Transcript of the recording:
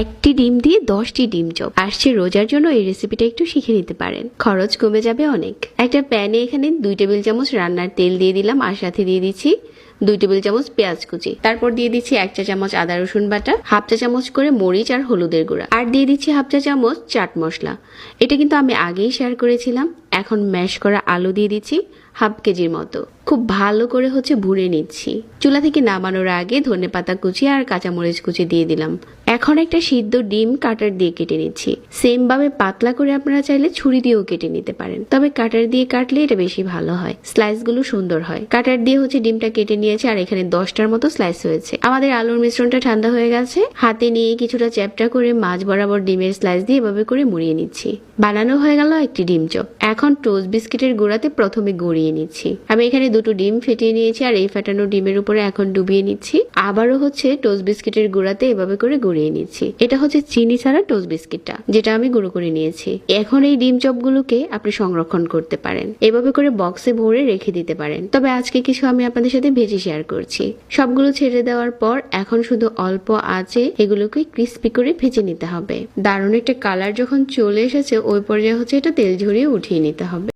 একটি ডিম দিয়ে 10টি ডিম চপ আসছে রোজার জন্য। এই রেসিপিটা একটু শিখে নিতে পারেন, খরচ কমে যাবে অনেক। একটা প্যানে এখানে 2 টেবিল চামচ রান্নার তেল দিয়ে দিলাম, আর সাথে দিয়ে দিচ্ছি 2 টেবিল চামচ পেঁয়াজ কুচি। তারপর দিয়ে দিচ্ছি 1 চা চামচ আদা রসুন বাটা, হাফ চা চামচ করে মরিচ আর হলুদের গুঁড়া, আর দিয়ে দিচ্ছি হাফ চা চামচ চাট মশলা। এটা কিন্তু আমি আগেই শেয়ার করেছিলাম। এখন ম্যাশ করা আলু দিয়ে দিচ্ছি হাফ কেজির মতো। খুব ভালো করে ভুনে নিচ্ছি। চুলা থেকে নামানোর আগে ধনেপাতা কুচি আর কাঁচামরিচ কুচি দিয়ে দিলাম। এখন একটা সিদ্ধ ডিম কাটার দিয়ে কেটে নিচ্ছি। সেম ভাবে পাতলা করে আপনারা চাইলে ছুরি দিয়েও কেটে নিতে পারেন, তবে কাটার দিয়ে কাটলে এটা বেশি ভালো হয়, স্লাইস গুলো সুন্দর হয়। কাটার দিয়ে ডিমটা কেটে নিয়েছে, আর এখানে 10টার মতো স্লাইস হয়েছে। আমাদের আলুর মিশ্রণটা ঠান্ডা হয়ে গেছে। হাতে নিয়ে কিছুটা চ্যাপটা করে মাছ বরাবর ডিমের স্লাইস দিয়ে এভাবে করে মুড়িয়ে নিচ্ছি। বানানো হয়ে গেল একটি ডিম চপ। এখন টোস্ট বিস্কিটের গুঁড়াতে প্রথমে গড়িয়ে নিচ্ছি। আমি এখানে 2টো ডিম ফেটিয়ে নিয়েছি, আর এই ফেটানো ডিমের উপরে এখন ডুবিয়ে নিচ্ছি। আবারও টোস্ট বিস্কিটের গুঁড়াতে এভাবে করে গড়িয়ে নিচ্ছি। এটা চিনি ছাড়া টোস্ট বিস্কিটটা, যেটা আমি গুঁড়ো করে নিয়েছি। এখন এই ডিম চপগুলোকে আপনি সংরক্ষণ করতে পারেন, এভাবে করে বক্সে ভরে রেখে দিতে পারেন। তবে আজকে কিছু আমি আপনাদের সাথে ভেজে শেয়ার করছি। সবগুলো ছেড়ে দেওয়ার পর এখন শুধু অল্প আঁচে এগুলোকে ক্রিস্পি করে ভেজে নিতে হবে। দারুণ একটা কালার যখন চলে এসেছে, ওই পর্যায়ে এটা তেল ঝরিয়ে উঠিয়ে নিতে হবে।